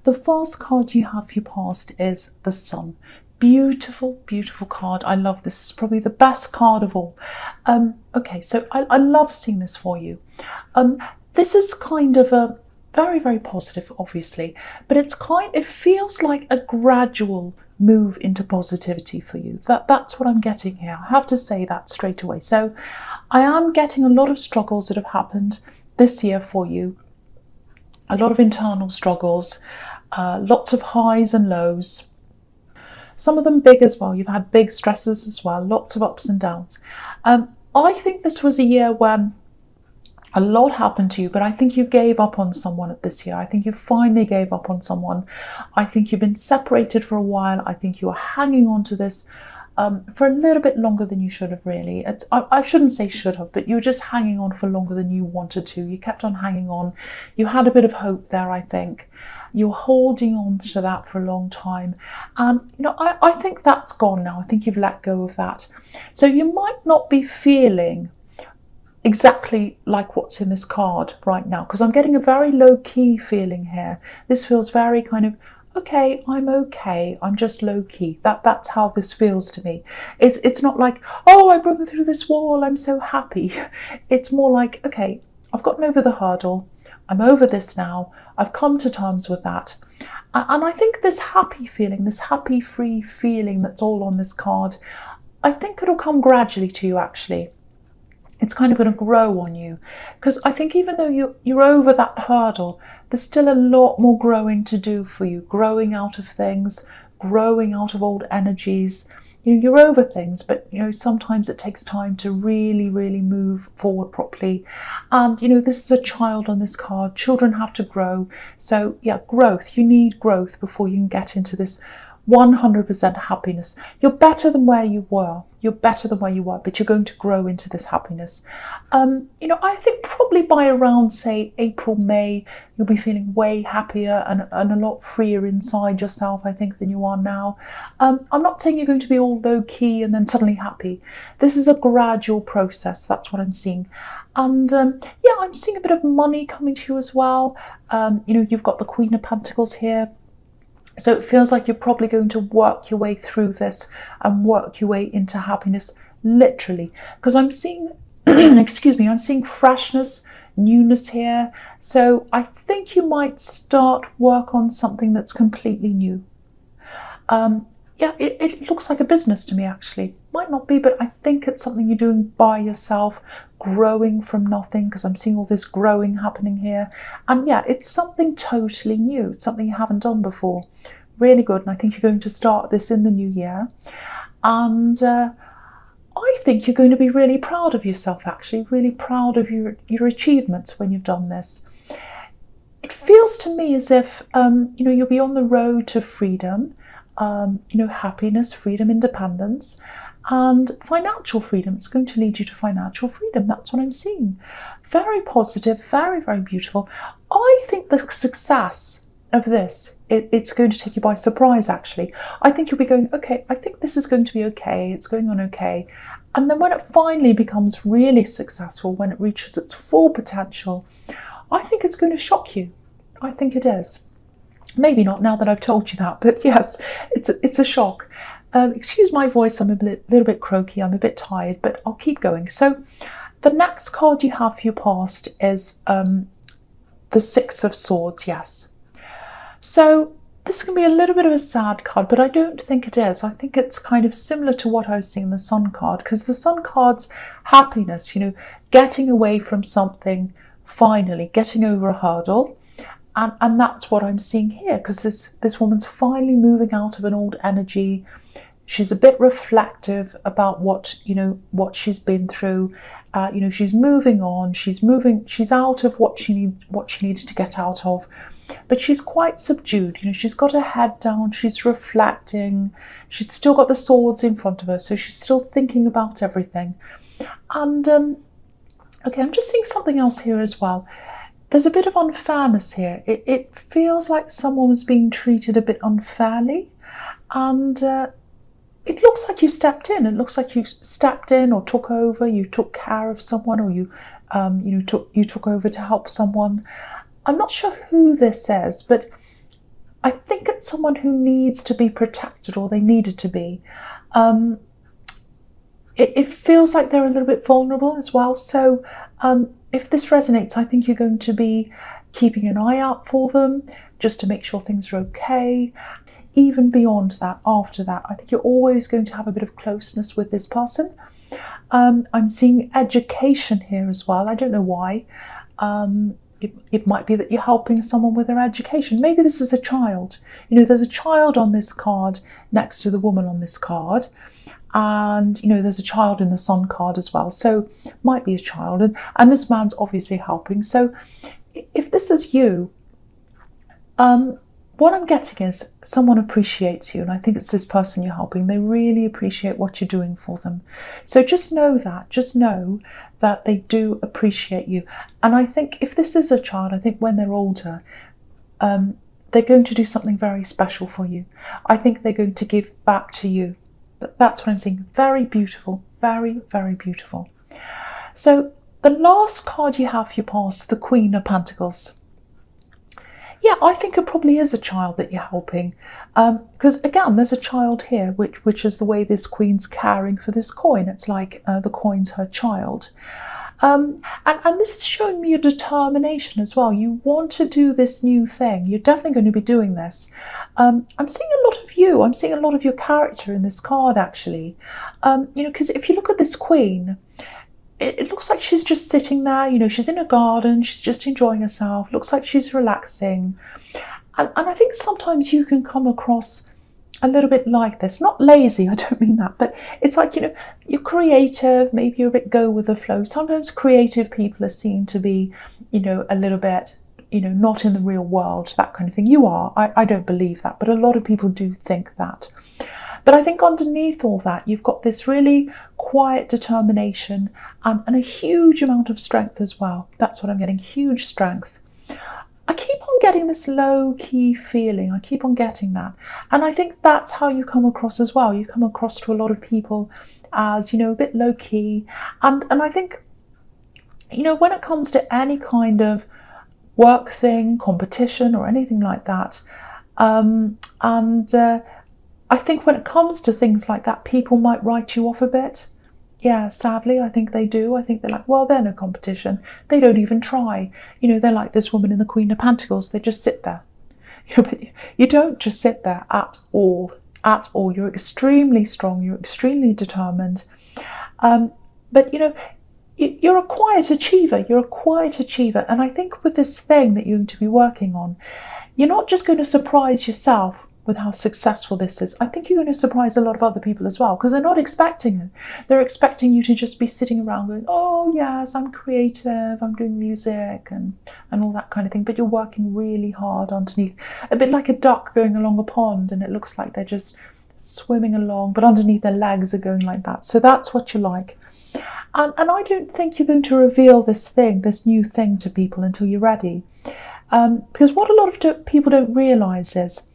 The first card you have for your past is the Sun. Beautiful, beautiful card. I love this. It's probably the best card of all. Okay, so I love seeing this for you. This is kind of a very, very positive, obviously, but it feels like a gradual move into positivity for you. That's what I'm getting here. I have to say that straight away. So I am getting a lot of struggles that have happened this year for you. A lot of internal struggles, lots of highs and lows. Some of them big as well. You've had big stresses as well, lots of ups and downs. I think this was a year when a lot happened to you, but I think you gave up on someone this year. I think you finally gave up on someone. I think you've been separated for a while. I think you are hanging on to this for a little bit longer than you should have, really. I shouldn't say should have, but you were just hanging on for longer than you wanted to. You kept on hanging on. You had a bit of hope there, I think. You're holding on to that for a long time. And, I think that's gone now. I think you've let go of that. So you might not be feeling exactly like what's in this card right now, because I'm getting a very low-key feeling here. This feels very kind of, okay, I'm just low-key. That's how this feels to me. It's not like, oh, I broke through this wall, I'm so happy. It's more like, okay, I've gotten over the hurdle, I'm over this now, I've come to terms with that. And I think this happy feeling, this happy free feeling that's all on this card, I think it'll come gradually to you, actually. It's kind of going to grow on you, because I think even though you're over that hurdle, there's still a lot more growing to do for you, growing out of things, growing out of old energies. You're over things, but sometimes it takes time to really, really move forward properly. And this is a child on this card. Children have to grow. So yeah, growth. You need growth before you can get into this 100% happiness. You're better than where you were. You're better than where you were, but you're going to grow into this happiness. I think probably by around, say, April, May, you'll be feeling way happier and a lot freer inside yourself, I think, than you are now. I'm not saying you're going to be all low-key and then suddenly happy. This is a gradual process. That's what I'm seeing. And yeah, I'm seeing a bit of money coming to you as well. You've got the Queen of Pentacles here. So it feels like you're probably going to work your way through this and work your way into happiness, literally. Because I'm seeing, excuse me, I'm seeing freshness, newness here. So I think you might start work on something that's completely new. Yeah, it looks like a business to me, actually. Might not be, but I think it's something you're doing by yourself, growing from nothing, because I'm seeing all this growing happening here. And yeah, it's something totally new. It's something you haven't done before. Really good. And I think you're going to start this in the new year. And I think you're going to be really proud of yourself, actually, really proud of your achievements when you've done this. It feels to me as if, you'll be on the road to freedom. Happiness, freedom, independence, and financial freedom. It's going to lead you to financial freedom. That's what I'm seeing. Very positive, very, very beautiful. I think the success of this, it's going to take you by surprise, actually. I think you'll be going, okay, I think this is going to be okay. It's going on okay. And then when it finally becomes really successful, when it reaches its full potential, I think it's going to shock you. I think it is. Maybe not now that I've told you that, but yes, it's a shock. Excuse my voice, I'm a little bit croaky, I'm a bit tired, but I'll keep going. So the next card you have for your past is the Six of Swords, yes. So this can be a little bit of a sad card, but I don't think it is. I think it's kind of similar to what I was seeing in the Sun card, because the Sun card's happiness, getting away from something, finally, getting over a hurdle. And that's what I'm seeing here, because this woman's finally moving out of an old energy. She's a bit reflective about what she's been through. She's moving on. She's out of what she needed to get out of, but she's quite subdued. She's got her head down. She's reflecting. She's still got the swords in front of her, so she's still thinking about everything. And okay, I'm just seeing something else here as well. There's a bit of unfairness here. It feels like someone was being treated a bit unfairly, and it looks like you stepped in. It looks like you stepped in or took over. You took care of someone, or you took over to help someone. I'm not sure who this is, but I think it's someone who needs to be protected, or they needed to be. It feels like they're a little bit vulnerable as well. So if this resonates, I think you're going to be keeping an eye out for them just to make sure things are okay. Even beyond that, after that, I think you're always going to have a bit of closeness with this person. I'm seeing education here as well. I don't know why. It might be that you're helping someone with their education. Maybe this is a child. You know, there's a child on this card next to the woman on this card. And, you know, there's a child in the Sun card as well. So might be a child. And this man's obviously helping. So if this is you, what I'm getting is someone appreciates you. And I think it's this person you're helping. They really appreciate what you're doing for them. So just know that. Just know that they do appreciate you. And I think if this is a child, I think when they're older, they're going to do something very special for you. I think they're going to give back to you. That's what I'm seeing. Very beautiful. Very, very beautiful. So the last card you have for your past, the Queen of Pentacles. Yeah, I think it probably is a child that you're helping. Because again, there's a child here, which is the way this queen's caring for this coin. It's like the coin's her child. And this is showing me a determination as well. You want to do this new thing. You're definitely going to be doing this. I'm seeing a lot of you. I'm seeing a lot of your character in this card, actually. You know, because if you look at this queen, it looks like she's just sitting there. You know, she's in a garden. She's just enjoying herself. Looks like she's relaxing. And I think sometimes you can come across a little bit like this. Not lazy, I don't mean that, but it's like, you know, you're creative, maybe you're a bit go with the flow. Sometimes creative people are seen to be, you know, a little bit, you know, not in the real world, that kind of thing. You are. I don't believe that, but a lot of people do think that. But I think underneath all that, you've got this really quiet determination and a huge amount of strength as well. That's what I'm getting, huge strength. I keep on getting this low-key feeling. I keep on getting that. And I think that's how you come across as well. You come across to a lot of people as, you know, a bit low-key. And I think, you know, when it comes to any kind of work thing, competition or anything like that, I think when it comes to things like that, people might write you off a bit. Yeah, sadly, I think they do. I think they're like, well, they're no competition. They don't even try. You know, they're like this woman in the Queen of Pentacles. They just sit there. You know, but you don't just sit there at all. At all. You're extremely strong. You're extremely determined. But, you know, you're a quiet achiever. You're a quiet achiever. And I think with this thing that you're going to be working on, you're not just going to surprise yourself with how successful this is. I think you're going to surprise a lot of other people as well, because they're not expecting it. They're expecting you to just be sitting around going, oh yes, I'm creative, I'm doing music and all that kind of thing, but you're working really hard underneath, a bit like a duck going along a pond, and it looks like they're just swimming along, but underneath their legs are going like that. So that's what you like. And I don't think you're going to reveal this thing, this new thing to people until you're ready. Because what a lot of people don't realise is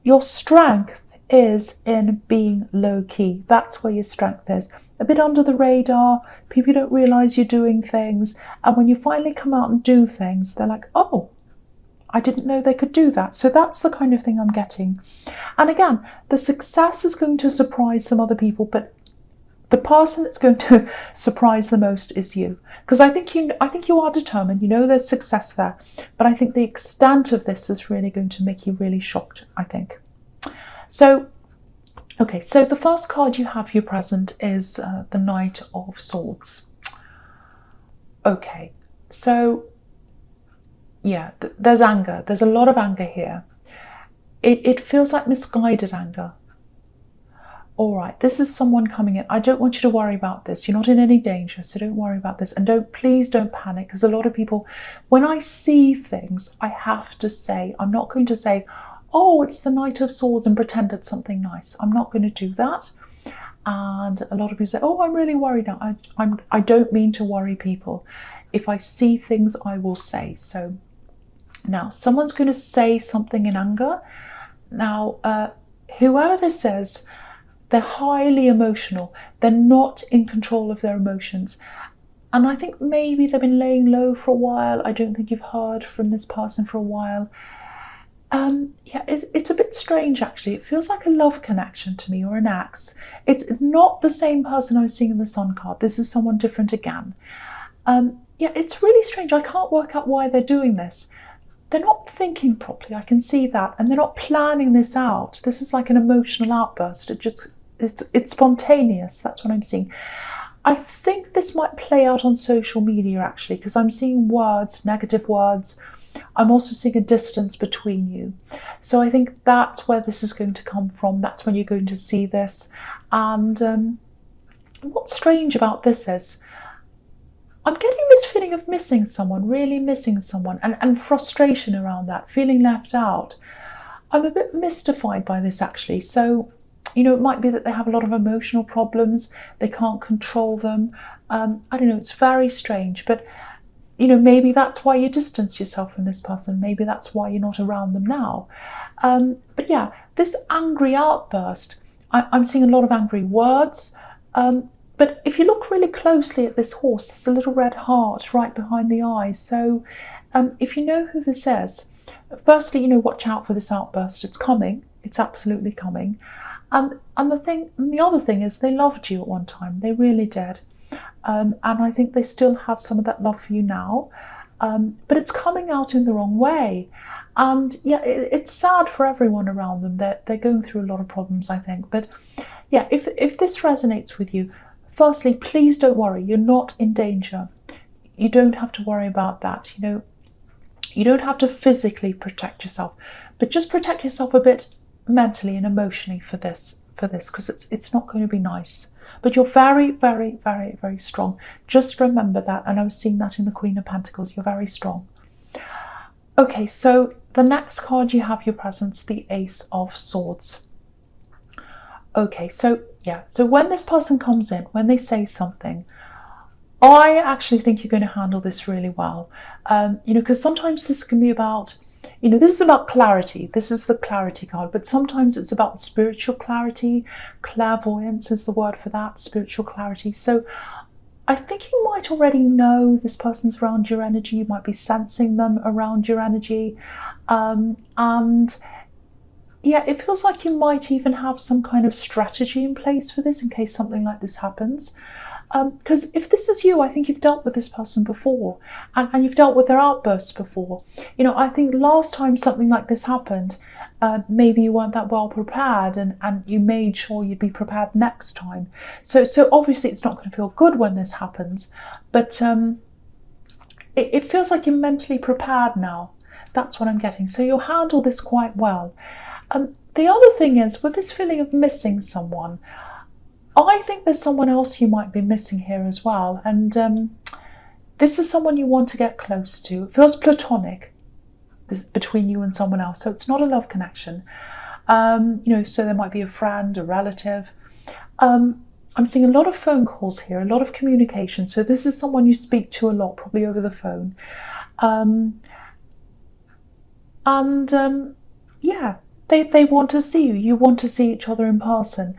your strength is in being low-key. That's where your strength is. A bit under the radar, people don't realise you're doing things, and when you finally come out and do things, they're like, oh, I didn't know they could do that. So that's the kind of thing I'm getting. And again, the success is going to surprise some other people, but the person that's going to surprise the most is you. Because I think you are determined, you know there's success there, but I think the extent of this is really going to make you really shocked, I think. So, okay, so the first card you have here present is the Knight of Swords. Okay, so yeah, there's anger. There's a lot of anger here. It feels like misguided anger. All right, this is someone coming in. I don't want you to worry about this. You're not in any danger, so don't worry about this. And please don't panic, because a lot of people, when I see things, I have to say, I'm not going to say, oh, it's the Knight of Swords and pretend it's something nice. I'm not going to do that. And a lot of people say, oh, I'm really worried now. I don't mean to worry people. If I see things, I will say. So now someone's going to say something in anger. Now, whoever this is, they're highly emotional. They're not in control of their emotions. And I think maybe they've been laying low for a while. I don't think you've heard from this person for a while. Yeah, it's a bit strange actually. It feels like a love connection to me, or an ex. It's not the same person I was seeing in the Sun card. This is someone different again. Yeah, it's really strange. I can't work out why they're doing this. They're not thinking properly, I can see that, and they're not planning this out. This is like an emotional outburst. It's spontaneous. That's what I'm seeing. I think this might play out on social media actually, because I'm seeing words, negative words. I'm also seeing a distance between you. So I think that's where this is going to come from. That's when you're going to see this. And what's strange about this is I'm getting this feeling of missing someone, really missing someone, and frustration around that, feeling left out. I'm a bit mystified by this actually. So, you know, it might be that they have a lot of emotional problems, they can't control them. I don't know, it's very strange, but you know, maybe that's why you distance yourself from this person. Maybe that's why you're not around them now. But yeah, this angry outburst, I'm seeing a lot of angry words. But if you look really closely at this horse, there's a little red heart right behind the eyes. So if you know who this is, firstly, you know, watch out for this outburst. It's coming. It's absolutely coming. And the other thing is they loved you at one time. They really did. And I think they still have some of that love for you now. But it's coming out in the wrong way. And yeah, it's sad for everyone around them. They're going through a lot of problems, I think. But yeah, if this resonates with you, firstly, please don't worry. You're not in danger. You don't have to worry about that. You know, you don't have to physically protect yourself, but just protect yourself a bit mentally and emotionally for this, because it's not going to be nice. But you're very, very, very, very strong. Just remember that. And I was seeing that in the Queen of Pentacles. You're very strong. Okay, so the next card you have your presence, the Ace of Swords. Okay, so yeah, so when this person comes in, when they say something, I actually think you're going to handle this really well. You know, because sometimes this can be about, you know, this is about clarity. This is the clarity card, but sometimes it's about spiritual clarity. Clairvoyance is the word for that, spiritual clarity. So I think you might already know this person's around your energy. You might be sensing them around your energy. And yeah, it feels like you might even have some kind of strategy in place for this in case something like this happens. Because if this is you, I think you've dealt with this person before, and you've dealt with their outbursts before. You know, I think last time something like this happened, maybe you weren't that well prepared, and you made sure you'd be prepared next time. So obviously it's not going to feel good when this happens, but it feels like you're mentally prepared now. That's what I'm getting. So you'll handle this quite well. The other thing is, with this feeling of missing someone, I think there's someone else you might be missing here as well. And this is someone you want to get close to. It feels platonic between you and someone else. So it's not a love connection. You know, so there might be a friend, a relative. I'm seeing a lot of phone calls here, a lot of communication. So this is someone you speak to a lot, probably over the phone. Yeah, they want to see you. You want to see each other in person.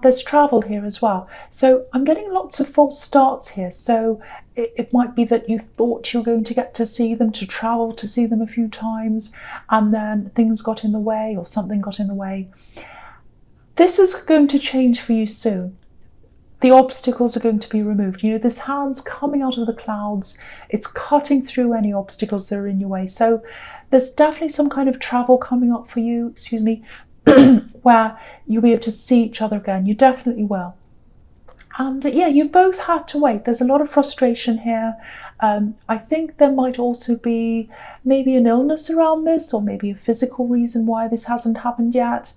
There's travel here as well. So I'm getting lots of false starts here. So it might be that you thought you were going to get to see them, to travel to see them a few times, and then things got in the way, or something got in the way. This is going to change for you soon. The obstacles are going to be removed. You know, this hand's coming out of the clouds. It's cutting through any obstacles that are in your way. So there's definitely some kind of travel coming up for you, where you'll be able to see each other again. You definitely will. And yeah, you've both had to wait. There's a lot of frustration here. I think there might also be maybe an illness around this, or maybe a physical reason why this hasn't happened yet.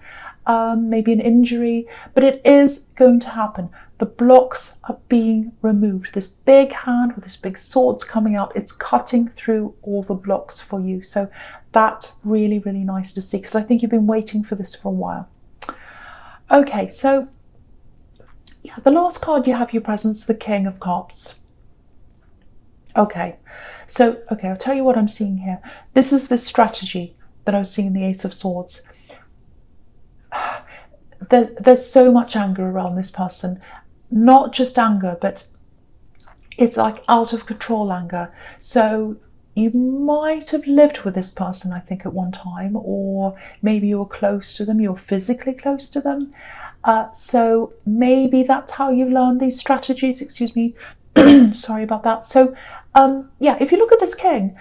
Maybe an injury, but it is going to happen. The blocks are being removed. This big hand with this big sword's coming out. It's cutting through all the blocks for you. So that's really, really nice to see, because I think you've been waiting for this for a while. Okay, so yeah, the last card you have your presence, the King of Cups. Okay, I'll tell you what I'm seeing here. This is the strategy that I was seeing in the Ace of Swords. There's so much anger around this person. Not just anger, but it's like out of control anger. So, you might have lived with this person, I think, at one time, or maybe you were close to them, you're physically close to them. So maybe that's how you learn these strategies, excuse me. Sorry about that. So yeah, if you look at this king,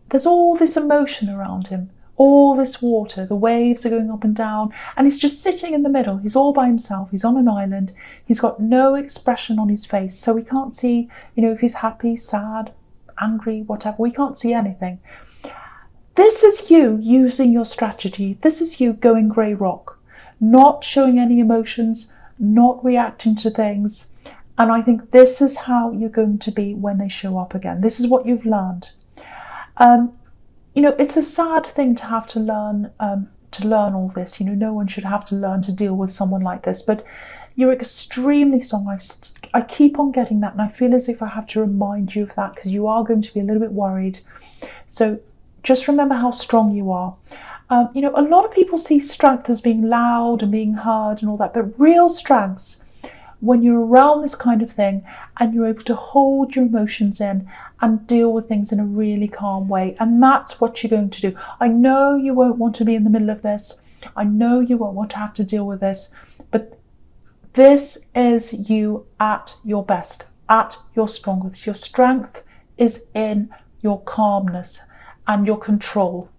there's all this emotion around him, all this water, the waves are going up and down, and he's just sitting in the middle. He's all by himself, he's on an island, he's got no expression on his face, so we can't see, if he's happy, sad, angry, whatever. We can't see anything. This is you using your strategy. This is you going grey rock, not showing any emotions, not reacting to things. And I think this is how you're going to be when they show up again. This is what you've learned. It's a sad thing to have to learn all this. No one should have to learn to deal with someone like this, but you're extremely strong. I keep on getting that, and I feel as if I have to remind you of that, because you are going to be a little bit worried. So just remember how strong you are. A lot of people see strength as being loud and being heard and all that, but real strengths, when you're around this kind of thing and you're able to hold your emotions in and deal with things in a really calm way. And that's what you're going to do. I know you won't want to be in the middle of this. I know you won't want to have to deal with this, but this is you at your best, at your strongest. Your strength is in your calmness and your control.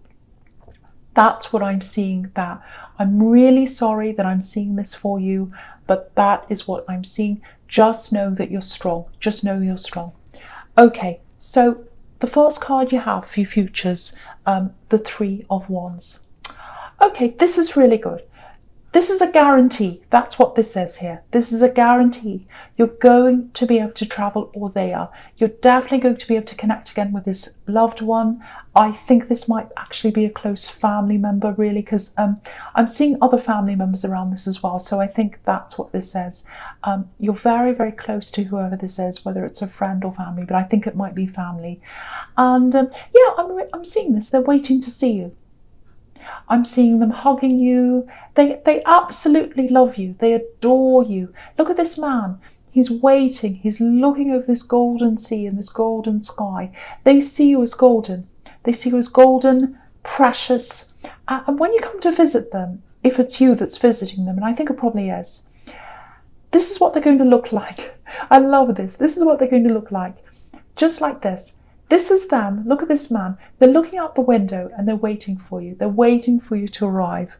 That's what I'm seeing there. I'm really sorry that I'm seeing this for you, but that is what I'm seeing. Just know that you're strong. Just know you're strong. Okay, so the first card you have for your futures, the Three of Wands. Okay, this is really good. This is a guarantee. That's what this says here. This is a guarantee. You're going to be able to travel, or they are. You're definitely going to be able to connect again with this loved one. I think this might actually be a close family member, really, because I'm seeing other family members around this as well. So I think that's what this says. You're very, very close to whoever this is, whether it's a friend or family, but I think it might be family. And yeah, I'm seeing this. They're waiting to see you. I'm seeing them hugging you. They absolutely love you. They adore you. Look at this man. He's waiting. He's looking over this golden sea and this golden sky. They see you as golden. They see you as golden, precious. And when you come to visit them, if it's you that's visiting them, and I think it probably is, this is what they're going to look like. I love this. This is what they're going to look like. Just like this. This is them. Look at this man. They're looking out the window and they're waiting for you. They're waiting for you to arrive.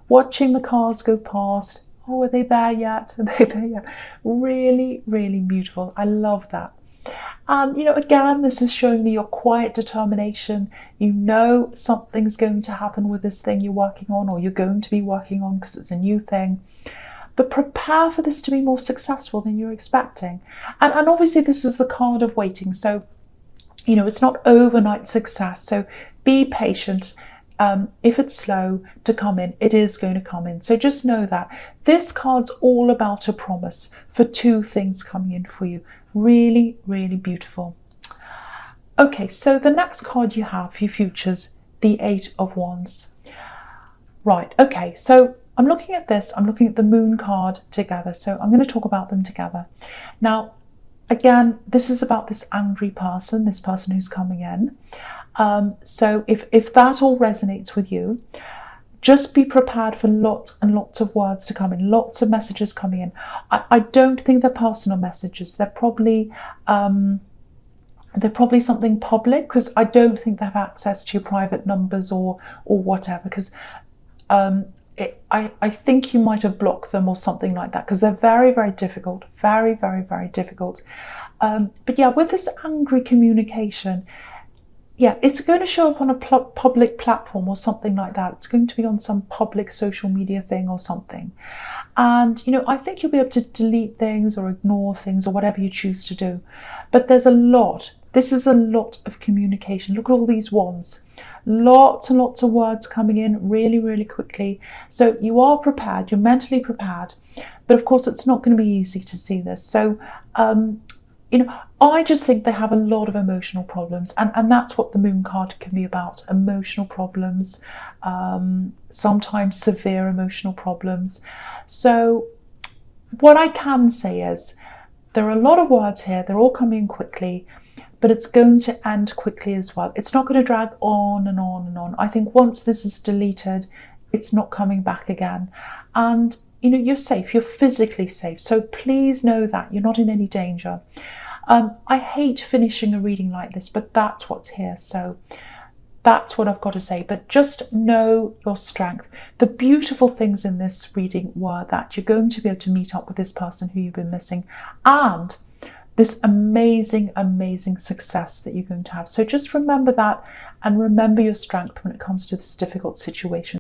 Watching the cars go past. Oh, are they there yet? Are they there yet? Really, really beautiful. I love that. And, again, this is showing me your quiet determination. You know something's going to happen with this thing you're working on, or you're going to be working on, because it's a new thing. But prepare for this to be more successful than you're expecting. And obviously this is the card of waiting. So, it's not overnight success. So be patient. If it's slow to come in, it is going to come in. So just know that this card's all about a promise for two things coming in for you. Really, really beautiful. Okay, so the next card you have for your futures, the Eight of Wands. Right, okay, so I'm looking at this. I'm looking at the Moon card together. So I'm going to talk about them together. Now, again, this is about this angry person, this person who's coming in. So if that all resonates with you, just be prepared for lots and lots of words to come in, lots of messages coming in. I don't think they're personal messages. They're probably something public, because I don't think they have access to your private numbers or whatever, because I think you might have blocked them or something like that, because they're very, very difficult, very, very, very difficult. But yeah, with this angry communication, yeah, it's going to show up on a public platform or something like that. It's going to be on some public social media thing or something. And, I think you'll be able to delete things or ignore things or whatever you choose to do. But there's a lot. This is a lot of communication. Look at all these wands. Lots and lots of words coming in really, really quickly. So you are prepared. You're mentally prepared. But of course, it's not going to be easy to see this. So, I just think they have a lot of emotional problems, and that's what the Moon card can be about. Emotional problems, sometimes severe emotional problems. So what I can say is there are a lot of words here. They're all coming in quickly, but it's going to end quickly as well. It's not going to drag on and on and on. I think once this is deleted, it's not coming back again. And you know, you're safe, you're physically safe. So please know that you're not in any danger. I hate finishing a reading like this, but that's what's here. So that's what I've got to say. But just know your strength. The beautiful things in this reading were that you're going to be able to meet up with this person who you've been missing, and this amazing, amazing success that you're going to have. So just remember that, and remember your strength when it comes to this difficult situation.